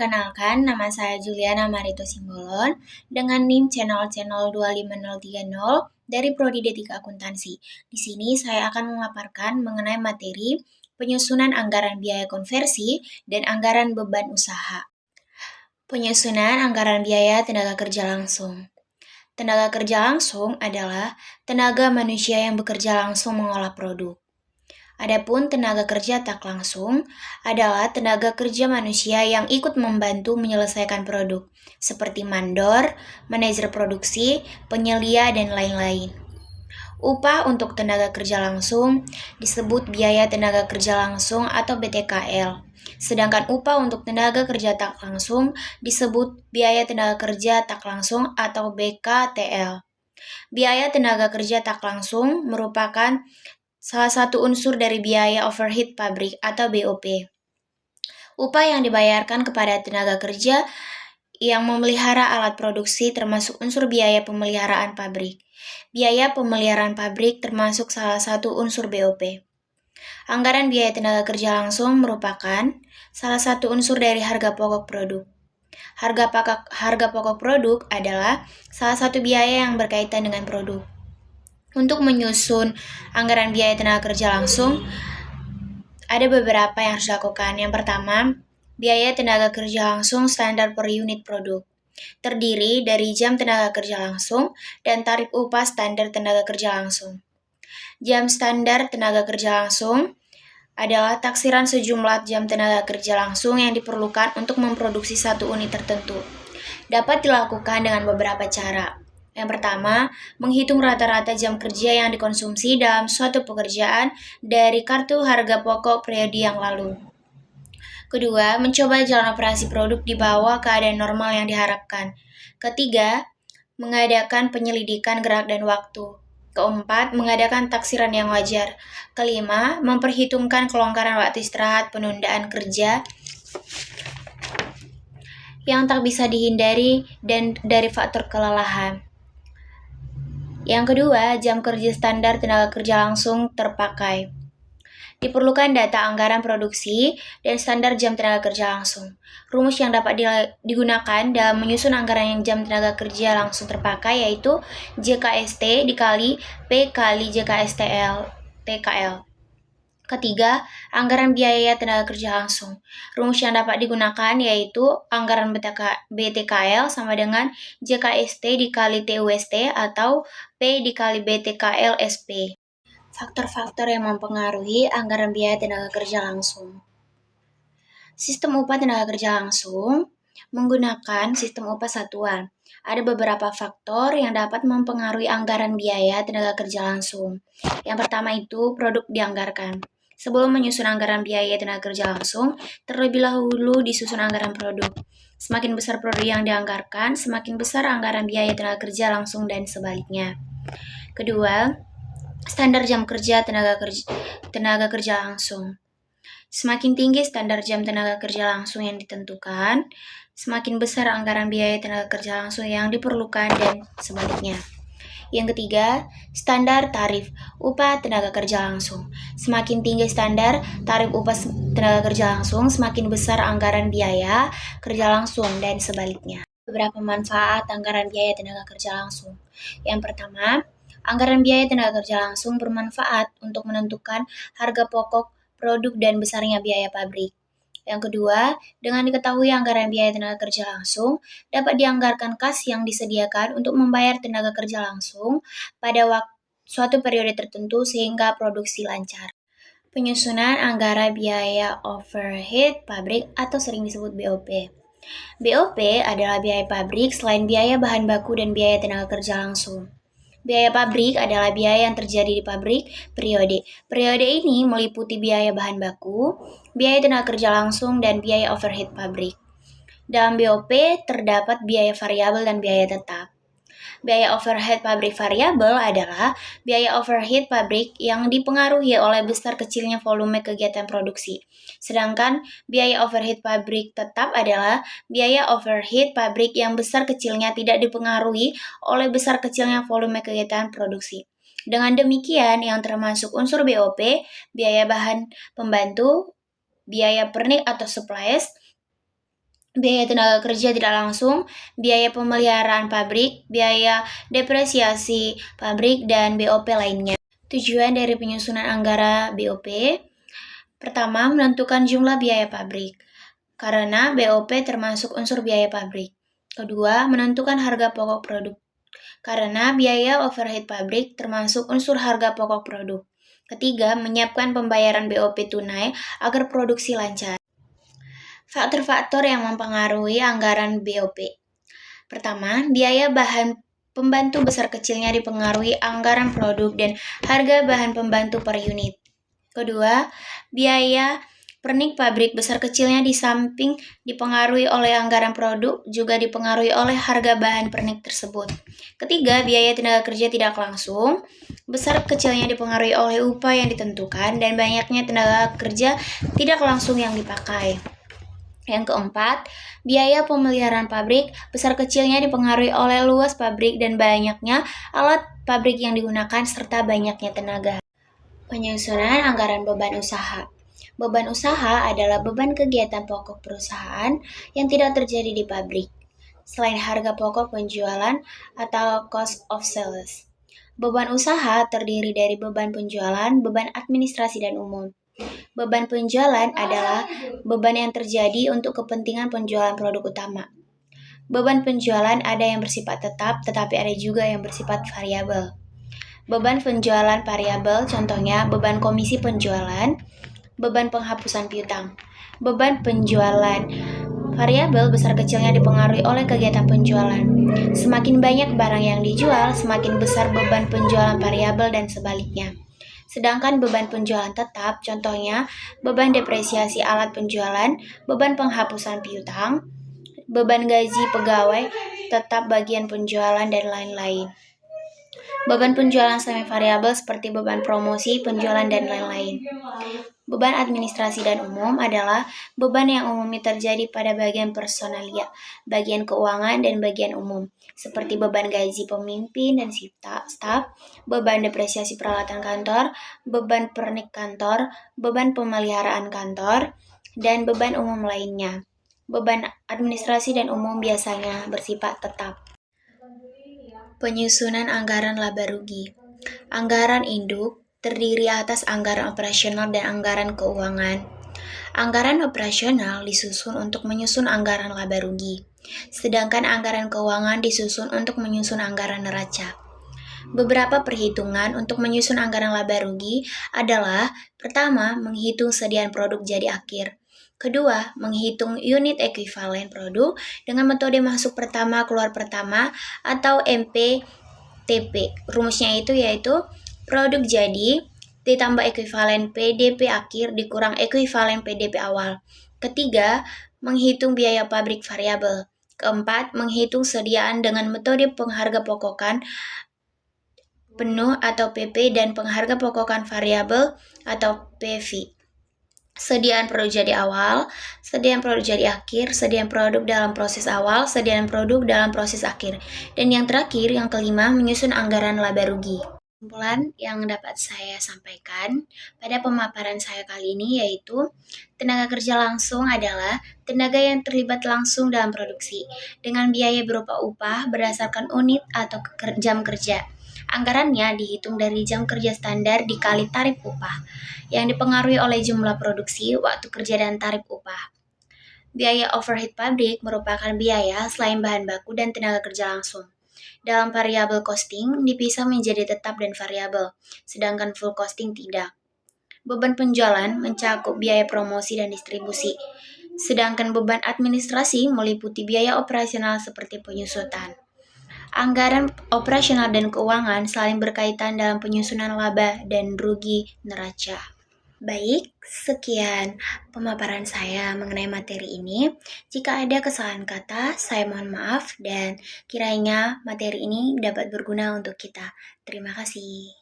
Perkenalkan, nama saya Juliana Marito Simbolon dengan NIM channel 25030 dari Prodi D3 Akuntansi. Di sini saya akan memaparkan mengenai materi penyusunan anggaran biaya konversi dan anggaran beban usaha. Penyusunan anggaran biaya tenaga kerja langsung. Tenaga kerja langsung adalah tenaga manusia yang bekerja langsung mengolah produk. Adapun tenaga kerja tak langsung adalah tenaga kerja manusia yang ikut membantu menyelesaikan produk, seperti mandor, manajer produksi, penyelia, dan lain-lain. Upah untuk tenaga kerja langsung disebut biaya tenaga kerja langsung atau BTKL, sedangkan upah untuk tenaga kerja tak langsung disebut biaya tenaga kerja tak langsung atau BKTL. Biaya tenaga kerja tak langsung merupakan salah satu unsur dari biaya overhead pabrik atau BOP. Upah yang dibayarkan kepada tenaga kerja yang memelihara alat produksi termasuk unsur biaya pemeliharaan pabrik. Biaya pemeliharaan pabrik termasuk salah satu unsur BOP. Anggaran biaya tenaga kerja langsung merupakan salah satu unsur dari harga pokok produk. Harga pokok produk adalah salah satu biaya yang berkaitan dengan produk. Untuk menyusun anggaran biaya tenaga kerja langsung, ada beberapa yang harus dilakukan. Yang pertama, biaya tenaga kerja langsung standar per unit produk. Terdiri dari jam tenaga kerja langsung dan tarif upah standar tenaga kerja langsung. Jam standar tenaga kerja langsung adalah taksiran sejumlah jam tenaga kerja langsung yang diperlukan untuk memproduksi satu unit tertentu. Dapat dilakukan dengan beberapa cara. Yang pertama, menghitung rata-rata jam kerja yang dikonsumsi dalam suatu pekerjaan dari kartu harga pokok periode yang lalu. Kedua, mencoba jalan operasi produk di bawah keadaan normal yang diharapkan. Ketiga, mengadakan penyelidikan gerak dan waktu. Keempat, mengadakan taksiran yang wajar. Kelima, memperhitungkan kelonggaran waktu istirahat penundaan kerja yang tak bisa dihindari dan dari faktor kelelahan. Yang kedua, jam kerja standar tenaga kerja langsung terpakai. Diperlukan data anggaran produksi dan standar jam tenaga kerja langsung. Rumus yang dapat digunakan dalam menyusun anggaran yang jam tenaga kerja langsung terpakai yaitu JKST dikali P kali JKSTL TKL. Ketiga, anggaran biaya tenaga kerja langsung. Rumus yang dapat digunakan yaitu anggaran BTKL sama dengan JKST dikali TUST atau P dikali BTKL SP. Faktor-faktor yang mempengaruhi anggaran biaya tenaga kerja langsung. Sistem upah tenaga kerja langsung menggunakan sistem upah satuan. Ada beberapa faktor yang dapat mempengaruhi anggaran biaya tenaga kerja langsung. Yang pertama itu produk dianggarkan. Sebelum menyusun anggaran biaya tenaga kerja langsung, terlebih dahulu disusun anggaran produk. Semakin besar produk yang dianggarkan, semakin besar anggaran biaya tenaga kerja langsung dan sebaliknya. Kedua, standar jam kerja tenaga kerja langsung. Semakin tinggi standar jam tenaga kerja langsung yang ditentukan, semakin besar anggaran biaya tenaga kerja langsung yang diperlukan dan sebaliknya. Yang ketiga, standar tarif upah tenaga kerja langsung. Semakin tinggi standar tarif upah tenaga kerja langsung, semakin besar anggaran biaya kerja langsung dan sebaliknya. Beberapa manfaat anggaran biaya tenaga kerja langsung. Yang pertama, anggaran biaya tenaga kerja langsung bermanfaat untuk menentukan harga pokok produk dan besarnya biaya pabrik. Yang kedua, dengan diketahui anggaran biaya tenaga kerja langsung, dapat dianggarkan kas yang disediakan untuk membayar tenaga kerja langsung pada suatu periode tertentu sehingga produksi lancar. Penyusunan anggaran biaya overhead pabrik atau sering disebut BOP. BOP adalah biaya pabrik selain biaya bahan baku dan biaya tenaga kerja langsung. Biaya pabrik adalah biaya yang terjadi di pabrik periode. Periode ini meliputi biaya bahan baku, biaya tenaga kerja langsung, dan biaya overhead pabrik. Dalam BOP terdapat biaya variabel dan biaya tetap. Biaya overhead pabrik variabel adalah biaya overhead pabrik yang dipengaruhi oleh besar kecilnya volume kegiatan produksi. Sedangkan biaya overhead pabrik tetap adalah biaya overhead pabrik yang besar kecilnya tidak dipengaruhi oleh besar kecilnya volume kegiatan produksi. Dengan demikian, yang termasuk unsur BOP, biaya bahan pembantu, biaya pernik atau supplies, biaya tenaga kerja tidak langsung, biaya pemeliharaan pabrik, biaya depresiasi pabrik, dan BOP lainnya. Tujuan dari penyusunan anggaran BOP: pertama, menentukan jumlah biaya pabrik, karena BOP termasuk unsur biaya pabrik. Kedua, menentukan harga pokok produk, karena biaya overhead pabrik termasuk unsur harga pokok produk. Ketiga, menyiapkan pembayaran BOP tunai agar produksi lancar. Faktor-faktor yang mempengaruhi anggaran BOP. Pertama, biaya bahan pembantu besar kecilnya dipengaruhi anggaran produk dan harga bahan pembantu per unit. Kedua, biaya pernik pabrik besar kecilnya di samping dipengaruhi oleh anggaran produk, juga dipengaruhi oleh harga bahan pernik tersebut. Ketiga, biaya tenaga kerja tidak langsung, besar kecilnya dipengaruhi oleh upah yang ditentukan dan banyaknya tenaga kerja tidak langsung yang dipakai. Yang keempat, biaya pemeliharaan pabrik, besar kecilnya dipengaruhi oleh luas pabrik dan banyaknya alat pabrik yang digunakan serta banyaknya tenaga. Penyusunan anggaran beban usaha. Beban usaha adalah beban kegiatan pokok perusahaan yang tidak terjadi di pabrik, selain harga pokok penjualan atau cost of sales. Beban usaha terdiri dari beban penjualan, beban administrasi, dan umum. Beban penjualan adalah beban yang terjadi untuk kepentingan penjualan produk utama. Beban penjualan ada yang bersifat tetap, tetapi ada juga yang bersifat variabel. Beban penjualan variabel contohnya beban komisi penjualan, beban penghapusan piutang. Beban penjualan variabel besar kecilnya dipengaruhi oleh kegiatan penjualan. Semakin banyak barang yang dijual, semakin besar beban penjualan variabel dan sebaliknya. Sedangkan beban penjualan tetap, contohnya beban depresiasi alat penjualan, beban penghapusan piutang, beban gaji pegawai tetap bagian penjualan, dan lain-lain. Beban penjualan semi variabel seperti beban promosi, penjualan, dan lain-lain. Beban administrasi dan umum adalah beban yang umumnya terjadi pada bagian personalia, bagian keuangan, dan bagian umum, seperti beban gaji pemimpin dan staf, beban depresiasi peralatan kantor, beban pernik kantor, beban pemeliharaan kantor, dan beban umum lainnya. Beban administrasi dan umum biasanya bersifat tetap. Penyusunan anggaran laba rugi. Anggaran induk terdiri atas anggaran operasional dan anggaran keuangan. Anggaran operasional disusun untuk menyusun anggaran laba rugi, sedangkan anggaran keuangan disusun untuk menyusun anggaran neraca. Beberapa perhitungan untuk menyusun anggaran laba rugi adalah: pertama, menghitung sediaan produk jadi akhir. Kedua, menghitung unit ekuivalen produk dengan metode masuk pertama keluar pertama atau MPTP. Rumusnya yaitu produk jadi ditambah ekuivalen PDP akhir dikurang ekuivalen PDP awal. Ketiga, menghitung biaya pabrik variabel. Keempat, menghitung sediaan dengan metode pengharga pokokan penuh atau PP dan pengharga pokokan variabel atau PV. Sediaan produk jadi awal, sediaan produk jadi akhir, sediaan produk dalam proses awal, sediaan produk dalam proses akhir. Dan yang terakhir, yang kelima, menyusun anggaran laba rugi. Kesimpulan yang dapat saya sampaikan pada pemaparan saya kali ini yaitu tenaga kerja langsung adalah tenaga yang terlibat langsung dalam produksi dengan biaya berupa upah berdasarkan unit atau jam kerja. Anggarannya dihitung dari jam kerja standar dikali tarif upah, yang dipengaruhi oleh jumlah produksi, waktu kerja, dan tarif upah. Biaya overhead pabrik merupakan biaya selain bahan baku dan tenaga kerja langsung. Dalam variabel costing dipisah menjadi tetap dan variabel, sedangkan full costing tidak. Beban penjualan mencakup biaya promosi dan distribusi, sedangkan beban administrasi meliputi biaya operasional seperti penyusutan. Anggaran operasional dan keuangan saling berkaitan dalam penyusunan laba dan rugi neraca. Baik, sekian pemaparan saya mengenai materi ini. Jika ada kesalahan kata, saya mohon maaf dan kiranya materi ini dapat berguna untuk kita. Terima kasih.